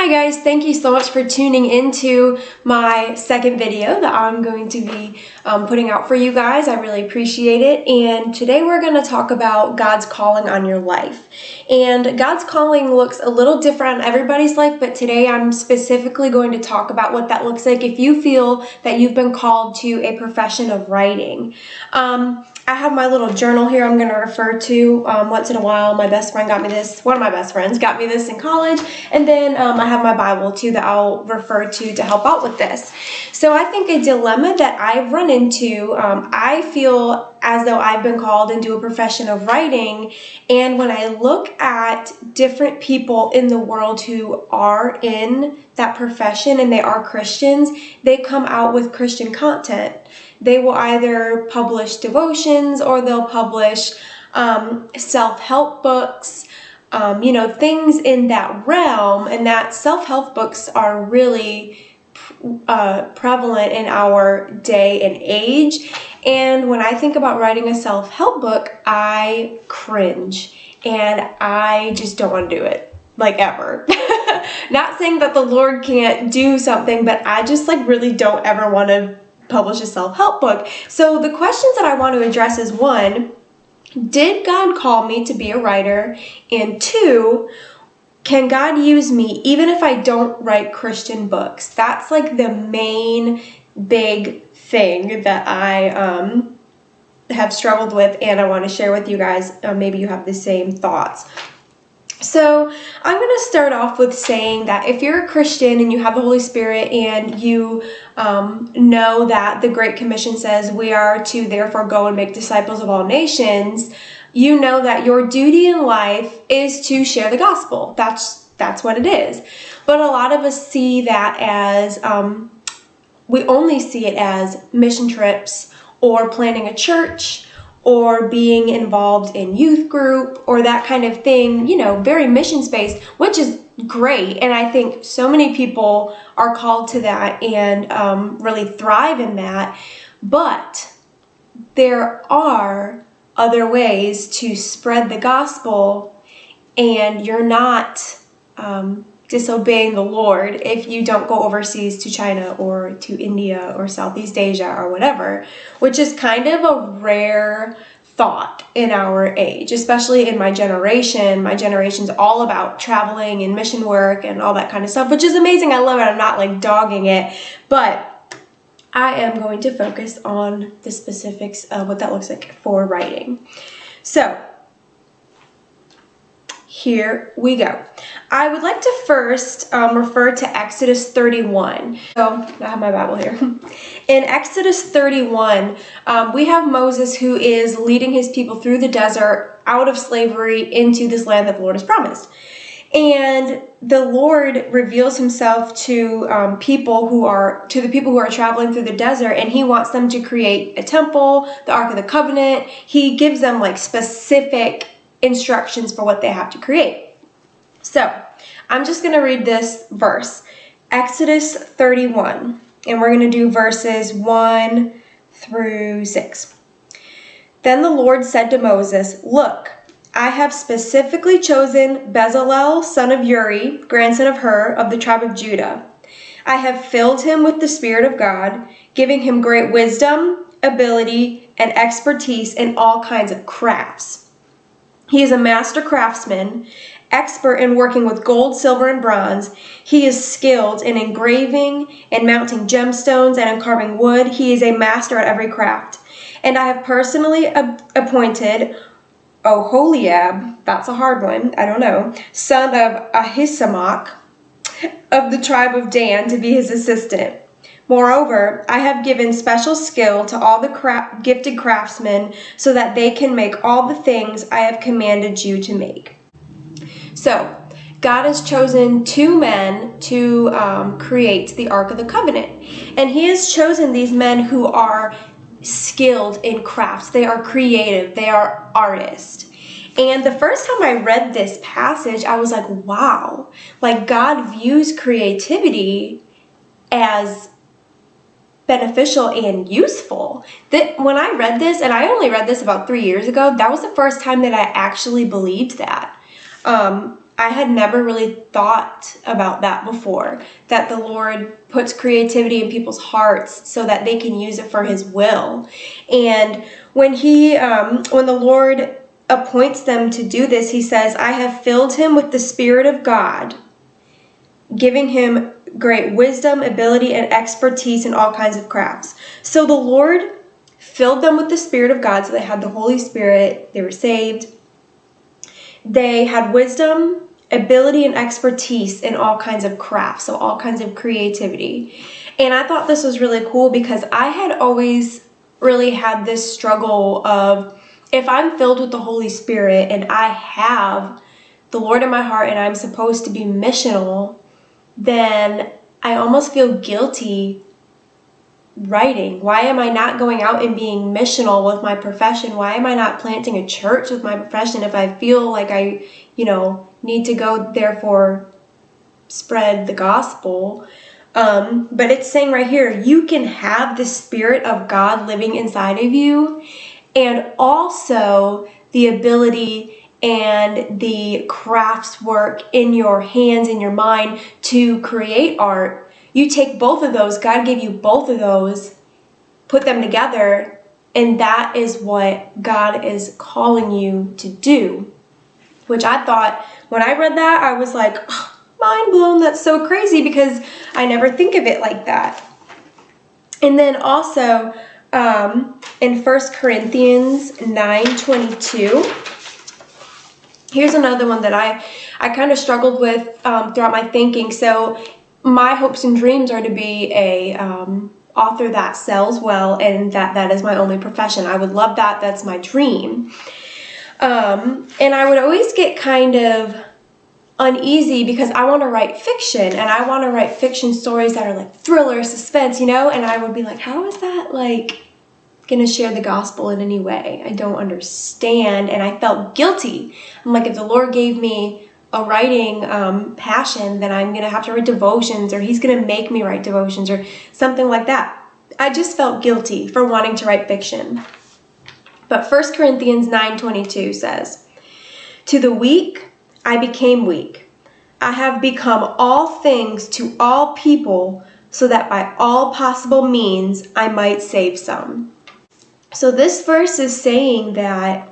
Hi guys, thank you so much for tuning into my second video that I'm going to be putting out for you guys. I really appreciate it. And today we're going to talk about God's calling on your life. And God's calling looks a little different on everybody's life, but today I'm specifically going to talk about what that looks like if you feel that you've been called to a profession of writing. I have my little journal here I'm going to refer to once in a while. My best friend got me this. One of my best friends got me this in college. And then I have my Bible too that I'll refer to help out with this. So I think a dilemma that I've run into, I feel as though I've been called into a profession of writing. And when I look at different people in the world who are in that profession and they are Christians, they come out with Christian content. They will either publish devotions or they'll publish self-help books, things in that realm. And that self-help books are really prevalent in our day and age. And when I think about writing a self-help book, I cringe and I just don't want to do it, like ever. Not saying that the Lord can't do something, but I just really don't ever want to publish a self-help book. So the questions that I want to address is, one, did God call me to be a writer? And two, can God use me even if I don't write Christian books? That's the main big thing that I have struggled with, and I want to share with you guys. Maybe you have the same thoughts. So I'm going to start off with saying that if you're a Christian and you have the Holy Spirit and you know that the Great Commission says we are to therefore go and make disciples of all nations, you know that your duty in life is to share the gospel. That's what it is. But a lot of us see that as, we only see it as mission trips or planning a church or being involved in youth group or that kind of thing, very missions-based, which is great. And I think so many people are called to that and really thrive in that. But there are other ways to spread the gospel, and you're not disobeying the Lord if you don't go overseas to China or to India or Southeast Asia or whatever, which is kind of a rare thought in our age, especially in my generation. My generation's all about traveling and mission work and all that kind of stuff, which is amazing. I love it. I'm not dogging it, but I am going to focus on the specifics of what that looks like for writing. So here we go. I would like to first refer to Exodus 31. So I have my Bible here. In Exodus 31, we have Moses who is leading his people through the desert out of slavery into this land that the Lord has promised. And the Lord reveals himself to the people who are traveling through the desert, and he wants them to create a temple, the Ark of the Covenant. He gives them specific instructions for what they have to create. So I'm just going to read this verse, Exodus 31, and we're going to do verses 1 through 6. Then the Lord said to Moses, "Look, I have specifically chosen Bezalel, son of Uri, grandson of Hur, of the tribe of Judah. I have filled him with the Spirit of God, giving him great wisdom, ability, and expertise in all kinds of crafts. He is a master craftsman, expert in working with gold, silver, and bronze. He is skilled in engraving and mounting gemstones and in carving wood. He is a master at every craft. And I have personally appointed Oholiab," that's a hard one, I don't know, "son of Ahisamach of the tribe of Dan to be his assistant. Moreover, I have given special skill to all the gifted craftsmen so that they can make all the things I have commanded you to make." So, God has chosen two men to create the Ark of the Covenant. And he has chosen these men who are skilled in crafts. They are creative. They are artists. And the first time I read this passage, I was like, wow. God views creativity as beneficial and useful. That when I read this, and I only read this about 3 years ago, that was the first time that I actually believed that. I had never really thought about that before, that the Lord puts creativity in people's hearts so that they can use it for His will. And when the Lord appoints them to do this, He says, I have filled him with the Spirit of God, giving him great wisdom, ability, and expertise in all kinds of crafts. So the Lord filled them with the Spirit of God, so they had the Holy Spirit, they were saved. They had wisdom, ability, and expertise in all kinds of crafts, so all kinds of creativity. And I thought this was really cool because I had always really had this struggle of, if I'm filled with the Holy Spirit and I have the Lord in my heart and I'm supposed to be missional, then I almost feel guilty writing. Why am I not going out and being missional with my profession? Why am I not planting a church with my profession if I feel like I, need to go therefore spread the gospel? But it's saying right here, you can have the Spirit of God living inside of you, and also the ability and the crafts work in your hands, in your mind, to create art. You take both of those, God gave you both of those, put them together, and that is what God is calling you to do. Which I thought, when I read that, I was like, oh, mind blown, that's so crazy, because I never think of it like that. And then also, in 1 Corinthians 9:22, here's another one that I kind of struggled with throughout my thinking. So my hopes and dreams are to be a author that sells well, and that is my only profession. I would love that. That's my dream. And I would always get kind of uneasy because I want to write fiction, and I want to write fiction stories that are like thriller, suspense, and I would be like, how is that like going to share the gospel in any way? I don't understand. And I felt guilty. I'm like, if the Lord gave me a writing passion, then I'm going to have to write devotions, or He's going to make me write devotions or something like that. I just felt guilty for wanting to write fiction. But 1 Corinthians 9:22 says, to the weak I became weak. I have become all things to all people, so that by all possible means I might save some. So this verse is saying that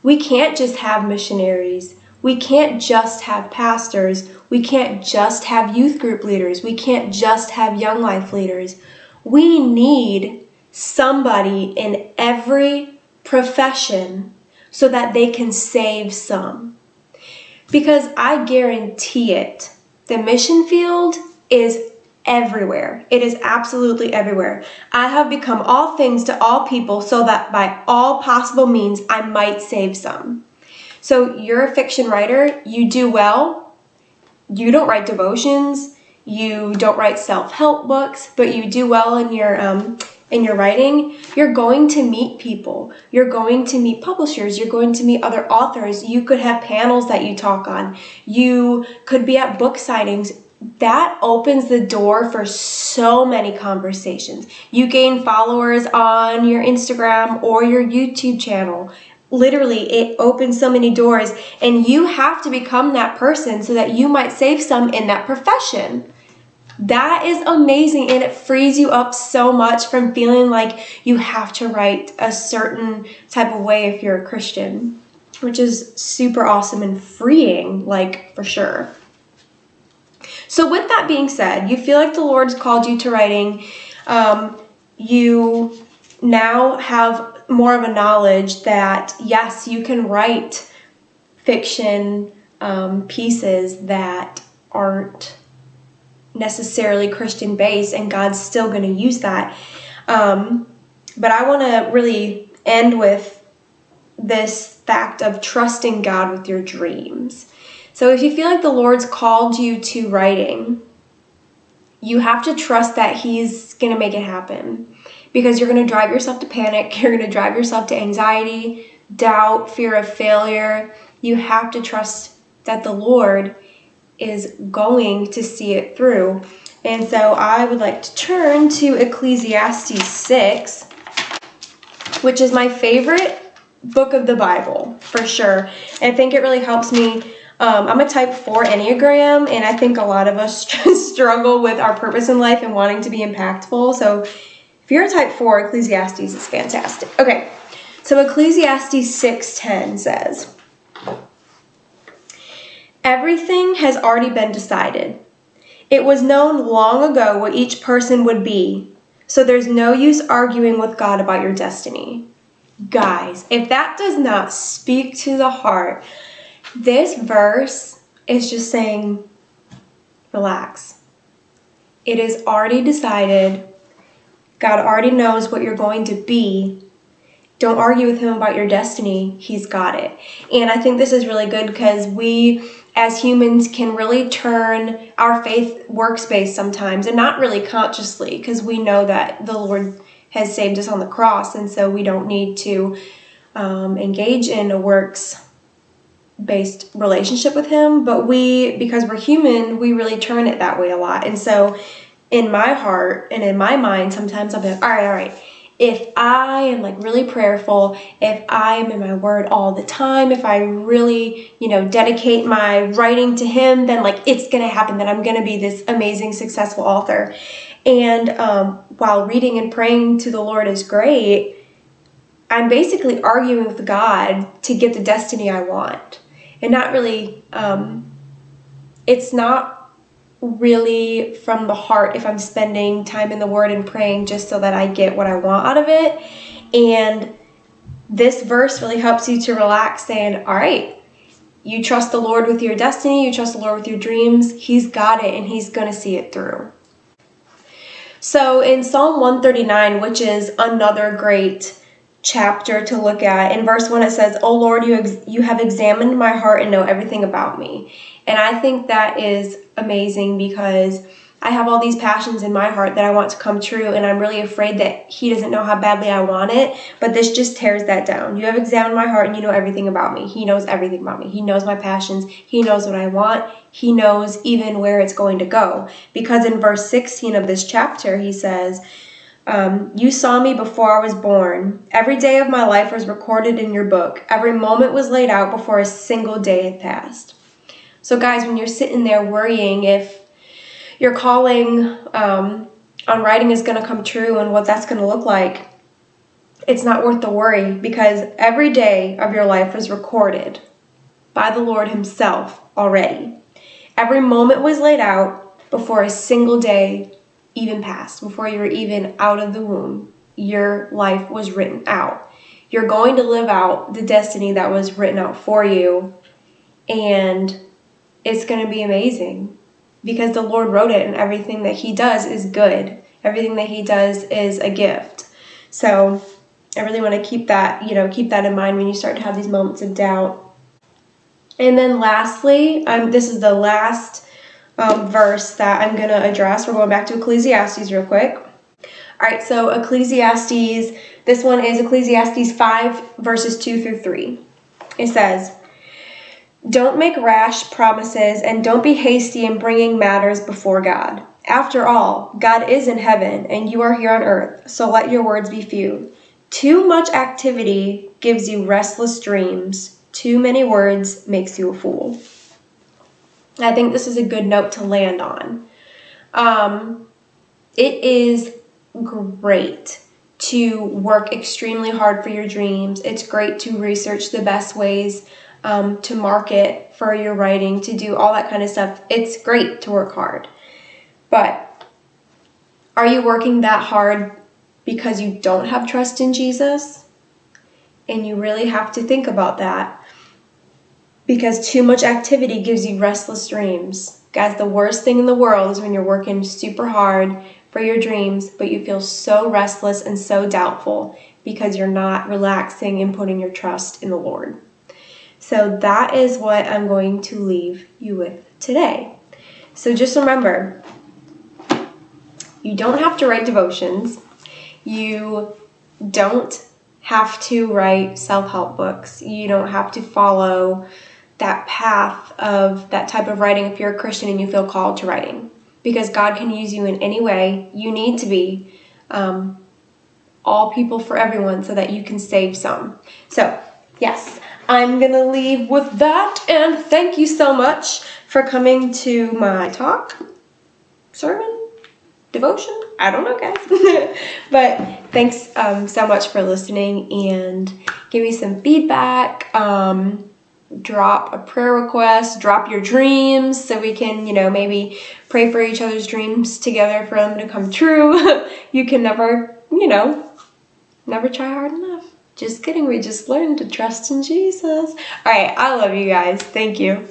we can't just have missionaries. We can't just have pastors. We can't just have youth group leaders. We can't just have young life leaders. We need somebody in every profession so that they can save some. Because I guarantee it, the mission field is everywhere. It is absolutely everywhere. I have become all things to all people, so that by all possible means I might save some. So you're a fiction writer, you do well. You don't write devotions, you don't write self-help books, but you do well in your writing. You're going to meet people. You're going to meet publishers. You're going to meet other authors. You could have panels that you talk on. You could be at book signings. That opens the door for so many conversations. You gain followers on your Instagram or your YouTube channel. Literally, it opens so many doors, and you have to become that person so that you might save some in that profession. That is amazing, and it frees you up so much from feeling like you have to write a certain type of way if you're a Christian, which is super awesome and freeing, like, for sure. So with that being said, you feel like the Lord's called you to writing. You now have more of a knowledge that, yes, you can write fiction pieces that aren't necessarily Christian based, and God's still going to use that. But I want to really end with this fact of trusting God with your dreams. So if you feel like the Lord's called you to writing, you have to trust that He's going to make it happen, because you're going to drive yourself to panic. You're going to drive yourself to anxiety, doubt, fear of failure. You have to trust that the Lord is going to see it through. And so I would like to turn to Ecclesiastes 6, which is my favorite book of the Bible, for sure. I think it really helps me I'm a type 4 Enneagram, and I think a lot of us struggle with our purpose in life and wanting to be impactful. So if you're a type 4, Ecclesiastes is fantastic. Okay, so Ecclesiastes 6:10 says, everything has already been decided. It was known long ago what each person would be, so there's no use arguing with God about your destiny. Guys, if that does not speak to the heart, this verse is just saying, relax. It is already decided. God already knows what you're going to be. Don't argue with him about your destiny. He's got it. And I think this is really good because we, as humans, can really turn our faith works-based sometimes, and not really consciously, because we know that the Lord has saved us on the cross, and so we don't need to engage in a works-based relationship with him. But we, because we're human, we really turn it that way a lot. And so in my heart and in my mind, sometimes I'll be like, all right. If I am like really prayerful, if I am in my word all the time, if I really, dedicate my writing to him, then like it's going to happen, that I'm going to be this amazing, successful author. And while reading and praying to the Lord is great, I'm basically arguing with God to get the destiny I want. And not really, it's not really from the heart if I'm spending time in the Word and praying just so that I get what I want out of it. And this verse really helps you to relax, saying, all right, you trust the Lord with your destiny, you trust the Lord with your dreams, he's got it and he's going to see it through. So in Psalm 139, which is another great chapter to look at, in verse 1 it says, "O Lord, you have examined my heart and know everything about me." And I think that is amazing because I have all these passions in my heart that I want to come true, and I'm really afraid that he doesn't know how badly I want it, but this just tears that down. You have examined my heart and you know everything about me. He knows everything about me. He knows my passions. He knows what I want. He knows even where it's going to go. Because in verse 16 of this chapter, he says, you saw me before I was born. Every day of my life was recorded in your book. Every moment was laid out before a single day had passed. So guys, when you're sitting there worrying if your calling on writing is going to come true and what that's going to look like, it's not worth the worry, because every day of your life was recorded by the Lord himself already. Every moment was laid out before a single day even passed, before you were even out of the womb. Your life was written out. You're going to live out the destiny that was written out for you, and it's going to be amazing because the Lord wrote it, and everything that he does is good. Everything that he does is a gift. So I really want to keep that in mind when you start to have these moments of doubt. And then lastly, this is the last verse that I'm going to address. We're going back to Ecclesiastes real quick. All right, so Ecclesiastes, this one is Ecclesiastes 5, verses 2 through 3. It says, "Don't make rash promises and don't be hasty in bringing matters before God. After all, God is in heaven and you are here on earth, so let your words be few. Too much activity gives you restless dreams. Too many words makes you a fool." I think this is a good note to land on. It is great to work extremely hard for your dreams. It's great to research the best ways to market for your writing, to do all that kind of stuff. It's great to work hard. But are you working that hard because you don't have trust in Jesus? And you really have to think about that, because too much activity gives you restless dreams. Guys, the worst thing in the world is when you're working super hard for your dreams, but you feel so restless and so doubtful because you're not relaxing and putting your trust in the Lord. So that is what I'm going to leave you with today. So just remember, you don't have to write devotions. You don't have to write self-help books. You don't have to follow that path of that type of writing if you're a Christian and you feel called to writing, because God can use you in any way. You need to be all people for everyone so that you can save some. So yes, I'm gonna leave with that, and thank you so much for coming to my talk, sermon, devotion. I don't know, guys. But thanks so much for listening, and give me some feedback. Drop a prayer request, drop your dreams so we can, maybe pray for each other's dreams together for them to come true. You can never, never try hard enough. Just kidding. We just learned to trust in Jesus. All right. I love you guys. Thank you.